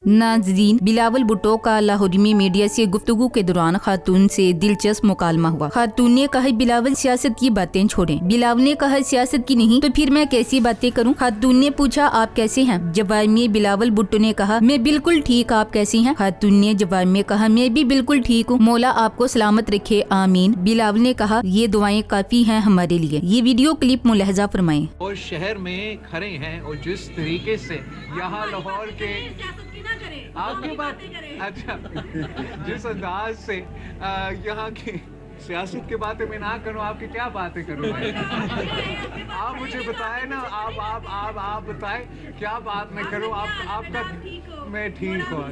नाज़रीन, बिलावल भुट्टो का लाहौर में मीडिया से गुफ्तगू के दौरान खातून से दिलचस्प मुकालमा हुआ। खातून ने कहा बिलावल सियासत की बातें छोड़ें। बिलावल ने कहा सियासत की नहीं तो फिर मैं कैसी बातें करूं। खातून ने पूछा आप कैसे हैं। जवाब में बिलावल भुट्टो ने कहा मैं बिल्कुल ठीक, आप कैसी हैं। खातून ने जवाब में कहा मैं भी बिल्कुल ठीक हूँ, मौला आपको सलामत रखे, आमीन। बिलावल ने कहा ये दुआएं काफी हैं हमारे लिए। ये वीडियो क्लिप मुलाहजा फरमाएं। और शहर में खड़े हैं और जिस तरीके से यहाँ लाहौर के आपकी बात अच्छा जिस अंदाज से यहाँ की सियासत की बातें मैं ना करूँ, आपकी क्या बातें करूँ भाई? आप मुझे बताएं ना, आप बताएं क्या बात मैं करूँ। आपका मैं ठीक हूँ,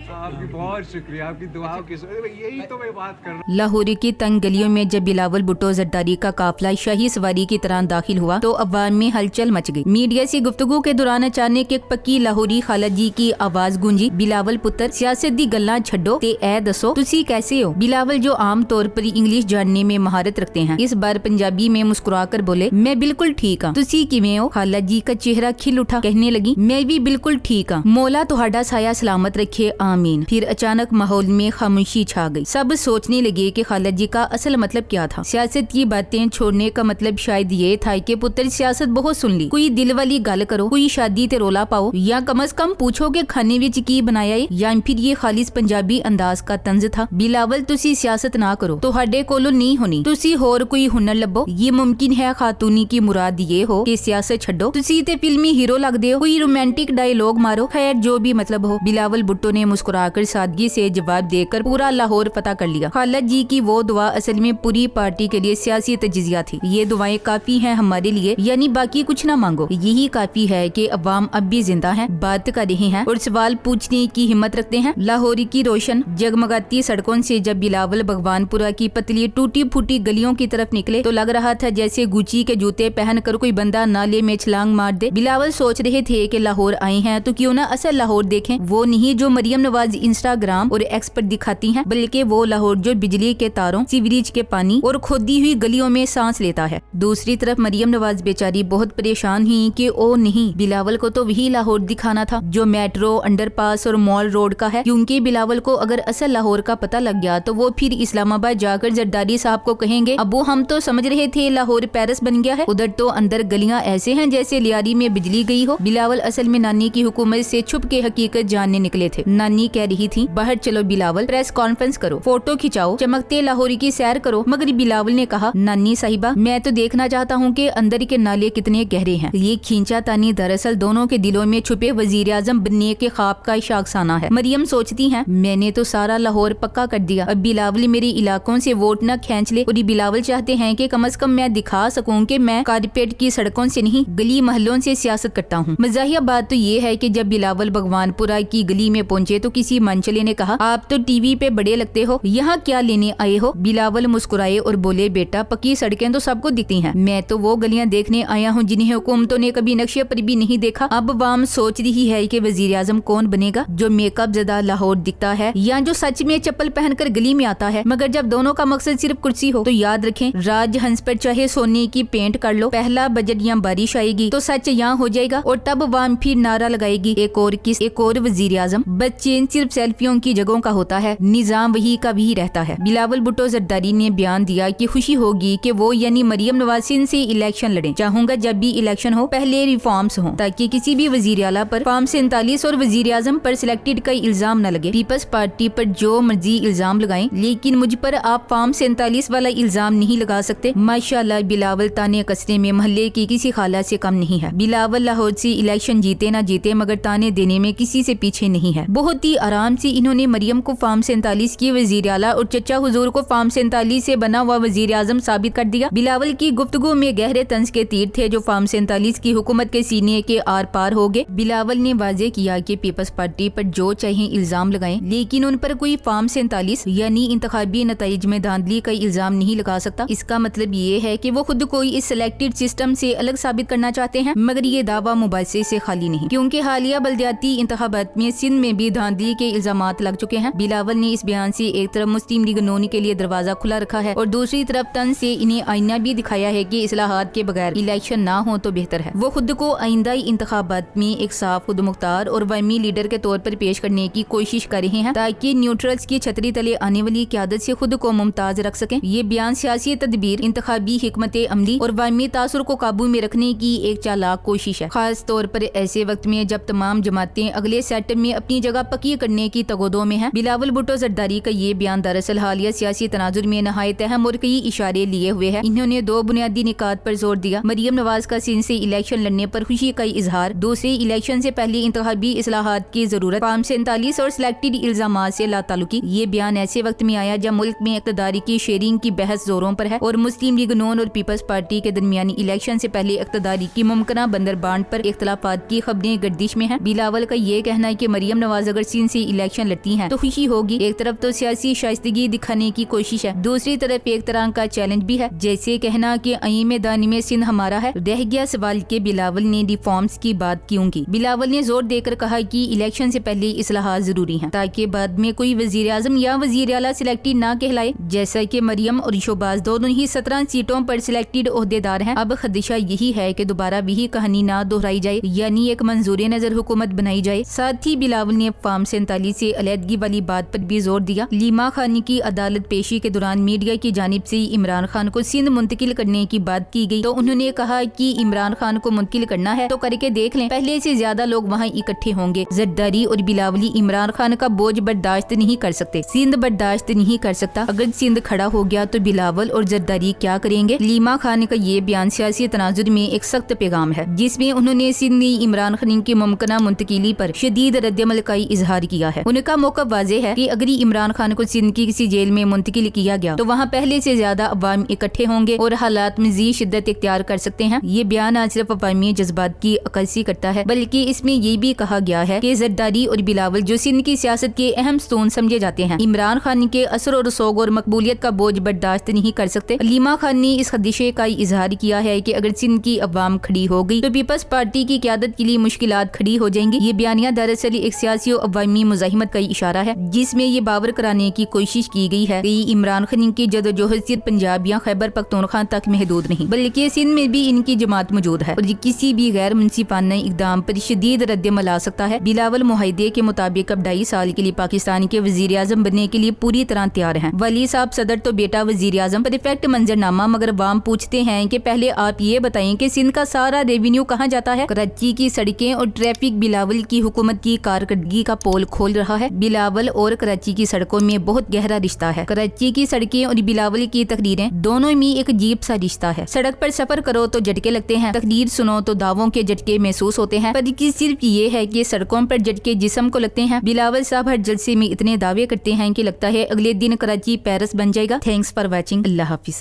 आपकी बहुत शुक्रिया, आपकी दुआओं की यही तो मैं बात कर रहा हूँ। लाहौर की तंग गलियों में जब बिलावल भुट्टो जरदारी का काफिला शाही सवारी की तरह दाखिल हुआ तो अवाम में हलचल मच गई। मीडिया से गुफ्तगू के दौरान अचानक एक पक्की लाहौरी खाला जी की आवाज गूंजी, बिलावल पुत्र सियासत दी गल्लां छड्डो ते ए दसो तुसी कैसे हो। बिलावल जो आम तौर पर इंग्लिश जानने में महारत रखते हैं, इस बार पंजाबी में मुस्कुराकर बोले मैं बिल्कुल ठीक हाँ, तुसी किवें हो। खाला जी का चेहरा खिल उठा, कहने लगी मैं भी बिल्कुल ठीक हाँ, मौला तुहाडा साया सलामत रखे, आमीन। फिर अचानक माहौल में खामोशी छा गई। सब सोचने लगे कि खाला जी का असल मतलब क्या था। सियासत की बातें छोड़ने का मतलब शायद ये था कि पुत्र सियासत बहुत सुन ली, कोई दिल वाली गल करो, कोई शादी ते रोला पाओ, या कम अज कम पूछो कि खाने विच की बनाया है, या फिर ये खालिस पंजाबी अंदाज का तंज था। बिलावल तुसी सियासत ना करो, तुहाडे कोलों नहीं होनी, तुसी होर कोई हुनर लभो। ये मुमकिन है खातूनी की मुराद ये हो कि सियासत छड्डो, तुसी ते फिल्मी हीरो लगदे हो, कोई रोमांटिक डायलॉग मारो, खैर जो भी मतलब हो। बिलावल भुट्टो ने मुस्कुराकर सादगी से जवाब देकर पूरा लाहौर पता कर लिया। खाला जी की वो दुआ असल में पूरी पार्टी के लिए सियासी तजिया थी। ये दुआएं काफी हैं हमारे लिए, यानी बाकी कुछ ना मांगो, यही काफी है कि अवाम अब भी जिंदा है, बात कर रहे हैं और सवाल पूछने की हिम्मत रखते हैं। लाहौर की रोशन जगमगाती सड़कों से जब बिलावल भगवानपुरा की पतली टूटी फूटी गलियों की तरफ निकले तो लग रहा था जैसे गुची के जूते पहनकर कोई बंदा नाले में छलांग मार दे। बिलावल सोच रहे थे कि लाहौर आए हैं तो क्यों ना असल लाहौर देखें, वो नहीं जो मरियम नवाज इंस्टाग्राम और एक्स पर दिखाती हैं, बल्कि वो लाहौर जो बिजली के तारों, सीवरेज के पानी और खोदी हुई गलियों में सांस लेता है। दूसरी तरफ मरियम नवाज बेचारी बहुत परेशान हुई कि ओ नहीं, बिलावल को तो वही लाहौर दिखाना था जो मेट्रो, अंडरपास और मॉल रोड का है, क्योंकि बिलावल को अगर असल लाहौर का पता लग गया तो वो फिर इस्लामाबाद जाकर जरदारी साहब को कहेंगे अबू हम तो समझ रहे थे लाहौर पेरिस बन गया है, उधर तो अंदर गलियां ऐसे हैं जैसे लियारी में बिजली गई हो। बिलावल असल में नानी की हुकूमत से छुप के हकीकत जानने निकले थे। नानी कह रही थी बाहर चलो बिलावल, प्रेस कॉन्फ्रेंस करो, फोटो खिंचाओ, चमकते लाहौरी की सैर करो। मगर बिलावल ने कहा नानी साहिबा मैं तो देखना चाहता हूँ कि अंदर के नाले कितने गहरे हैं। ये खींचा तानी दरअसल दोनों के दिलों में छुपे वजीर आजम बनने के ख्वाब का शाखसाना है। मरियम सोचती है मैंने तो सारा लाहौर पक्का कर दिया, अब बिलावल मेरे इलाकों से वोट न खींच ले। और बिलावल चाहते हैं कि कम से कम मैं दिखा सकूं कि मैं कारपेट की सड़कों से नहीं गली महलों से सियासत करता हूँ। मज़ाहिया बात तो ये है कि जब बिलावल भगवानपुरा की गली में पहुंचे तो किसी मनचले ने कहा आप तो टीवी पे बड़े लगते हो, यहाँ क्या लेने आए हो। बिलावल मुस्कुराए और बोले बेटा पक्की सड़कें तो सबको दिखती हैं, मैं तो वो गलियां देखने आया हूँ जिन्हें हुकूमतों ने कभी नक्शे पर भी नहीं देखा। अब वाम सोच रही है कि वजीर आजम कौन बनेगा, जो मेकअप ज़दा लाहौर दिखता है या जो सच में चप्पल पहनकर गली में आता है। मगर जब दोनों का मकसद सिर्फ कुर्सी हो तो याद रखें राज हंस पर चाहे सोने की पेंट कर लो, पहला बजट या बारिश आएगी तो सच यहाँ हो जाएगा और तब वाम फिर नारा लगाएगी एक और किस, एक और वजीर आजम। बच्चे सिर्फ सेल्फियों की जगहों का होता है, निजाम वही का वही रहता है। बिलावल भुट्टो जरदारी ने बयान दिया कि खुशी होगी कि वो यानी मरियम नवाज सिंध से इलेक्शन लड़े। चाहूंगा जब भी इलेक्शन हो पहले रिफॉर्म्स हो ताकि किसी भी वजीर आला पर फॉर्म 47 और वजीर आजम पर सिलेक्टेड का इल्जाम न लगे। पीपल्स पार्टी पर जो मर्जी इल्जाम लगाएं, लेकिन मुझ पर आप फॉर्म 47 वाला इल्जाम नहीं लगा सकते। माशाल्लाह बिलावल ताने कसने में मोहल्ले की किसी खाला से कम नहीं है। बिलावल लाहौर से इलेक्शन जीते ना जीते मगर ताने देने में किसी से पीछे नहीं है। बहुत ही आराम से इन्होंने मरियम को फॉर्म 47 की वजीर आला और चचा हुजूर को फॉर्म 47 से बना हुआ वजीर आजम साबित कर दिया। बिलावल की गुफ्तगू में गहरे तंज के तीर थे जो फॉर्म 47 की हुकूमत के सीने के आर पार हो गए। बिलावल ने वाजे किया कि पीपल्स पार्टी पर जो चाहे इल्जाम लगाएं, लेकिन उन पर कोई फॉर्म 47 यानी इंतखाबी नताइज में धांधली का इल्जाम नहीं लगा सकता। इसका मतलब ये है कि वो खुद को इस सिलेक्टेड सिस्टम से अलग साबित करना चाहते हैं, मगर ये दावा मुबासे से खाली नहीं, क्योंकि हालिया बल्दियाती इंतखाबात में सिंध में भी धांधली دھاندلی کے الزامات لگ چکے ہیں۔ بلاول نے اس بیان سے ایک طرف مسلم لیگ نون کے لیے دروازہ کھلا رکھا ہے اور دوسری طرف تن سے انہیں آئینہ بھی دکھایا ہے کہ اصلاحات کے بغیر الیکشن نہ ہو تو بہتر ہے۔ وہ خود کو آئندہ انتخابات میں ایک صاف، خود مختار اور وہمی لیڈر کے طور پر پیش کرنے کی کوشش کر رہے ہیں تاکہ نیوٹرلز کی چھتری تلے آنے والی قیادت سے خود کو ممتاز رکھ سکیں۔ یہ بیان سیاسی تدبیر، انتخابی حکمت عملی اور وہمی تاثر کو قابو میں رکھنے کی ایک چالاک کوشش ہے، خاص طور پر ایسے وقت میں جب تمام جماعتیں اگلے سیٹ میں اپنی جگہ پکی کرنے کی تگودوں میں ہیں۔ بلاول بھٹو زرداری کا یہ بیان دراصل حالیہ سیاسی تناظر میں نہایت اہم اور کئی اشارے لیے ہوئے ہے۔ انہوں نے دو بنیادی نکات پر زور دیا: مریم نواز کا سندھ سے الیکشن لڑنے پر خوشی کا اظہار، دوسرے الیکشن سے پہلے انتخابی اصلاحات کی ضرورت، فارم 47 اور سلیکٹڈ الزامات سے لا تعلقی۔ یہ بیان ایسے وقت میں آیا جب ملک میں اقتدار کی شیئرنگ کی بحث زوروں پر ہے اور مسلم لیگ نون اور پیپلز پارٹی کے درمیان الیکشن سے پہلے اقتدار کی ممکنہ بندر بانٹ پر اختلافات کی خبریں گردش میں ہیں۔ بلاول کا یہ کہنا ہے کہ مریم نواز اگر سندھ سے الیکشن لڑتی ہیں تو خوشی ہوگی۔ ایک طرف تو سیاسی شائستگی دکھانے کی کوشش ہے، دوسری طرف ایک طرح کا چیلنج بھی ہے، جیسے کہنا کہ این میدان میں سندھ ہمارا ہے۔ رہ گیا سوال کہ بلاول نے ریفارمز کی بات کیوں کی۔ بلاول نے زور دے کر کہا کہ الیکشن سے پہلے اصلاحات ضروری ہیں تاکہ بعد میں کوئی وزیر اعظم یا وزیر اعلیٰ سلیکٹڈ نہ کہلائے۔ جیسا کہ مریم اور شہباز دونوں ہی 17 سیٹوں پر سلیکٹڈ عہدیدار ہیں، اب خدشہ یہی ہے کہ دوبارہ وہی کہانی نہ دہرائی جائے، یعنی ایک منظور نظر حکومت بنائی جائے۔ ساتھ ہی بلاول نے فارم 47 سے علیحدگی والی بات پر بھی زور دیا۔ لیما خانی کی عدالت پیشی کے دوران میڈیا کی جانب سے عمران خان کو سندھ منتقل کرنے کی بات کی گئی تو انہوں نے کہا کہ عمران خان کو منتقل کرنا ہے تو کر کے دیکھ لیں، پہلے سے زیادہ لوگ وہاں اکٹھے ہوں گے۔ زرداری اور بلاولی عمران خان کا بوجھ برداشت نہیں کر سکتے، سندھ برداشت نہیں کر سکتا۔ اگر سندھ کھڑا ہو گیا تو بلاول اور زرداری کیا کریں گے؟ لیما خان کا یہ بیان سیاسی تناظر میں ایک سخت پیغام ہے جس میں انہوں نے سندھ میں عمران خان کی ممکنہ منتقلی پر شدید رد عمل کا اظہار کیا ہے۔ ان کا موقف واضح ہے کہ اگر عمران خان کو سندھ کی کسی جیل میں منتقل کیا گیا تو وہاں پہلے سے زیادہ عوام اکٹھے ہوں گے اور حالات مزید شدت اختیار کر سکتے ہیں۔ یہ بیان نہ صرف عوامی جذبات کی عکاسی کرتا ہے بلکہ اس میں یہ بھی کہا گیا ہے کہ زرداری اور بلاول جو سندھ کی سیاست کے اہم ستون سمجھے جاتے ہیں، عمران خان کے اثر و رسوخ اور مقبولیت کا بوجھ برداشت نہیں کر سکتے۔ لیما خان نے اس خدشے کا اظہار کیا ہے کہ اگر سندھ کی عوام کھڑی ہو گئی تو پیپلز پارٹی کی قیادت کے لیے مشکلات کھڑی ہو جائیں گی۔ یہ بیانیہ دراصل ایک سیاسی و عوامی مزاحمت کا اشارہ ہے جس میں یہ باور کرانے کی کوشش کی گئی ہے کہ عمران خان کی جدوجہد صرف پنجاب یا خیبر پختونخوا تک محدود نہیں بلکہ سندھ میں بھی ان کی جماعت موجود ہے اور کسی بھی غیر منصفانہ اقدام پر شدید رد عمل آ سکتا ہے۔ بلاول معاہدے کے مطابق اب 2.5 سال کے لیے پاکستان کے وزیر اعظم بننے کے لیے پوری طرح تیار ہیں۔ ولی صاحب صدر تو بیٹا وزیر اعظم، پرفیکٹ منظرنامہ، مگر عوام پوچھتے ہیں کہ پہلے آپ یہ بتائیں کہ سندھ کا سارا ریونیو کہاں جاتا ہے؟ کراچی کی سڑکیں اور ٹریفک بلاول کی حکومت کی کارکردگی کا پول کھول رہا ہے۔ بلاول اور کراچی کی سڑکوں میں بہت گہرا رشتہ ہے۔ کراچی کی سڑکیں اور بلاول کی تقریریں دونوں میں ایک عجیب سا رشتہ ہے۔ سڑک پر سفر کرو تو جھٹکے لگتے ہیں، تقریر سنو تو دعووں کے جھٹکے محسوس ہوتے ہیں، پر صرف یہ ہے کہ سڑکوں پر جھٹکے جسم کو لگتے ہیں۔ بلاول صاحب ہر جلسے میں اتنے دعوے کرتے ہیں کہ لگتا ہے اگلے دن کراچی پیرس بن جائے گا۔ Thanks for watching. اللہ حافظ۔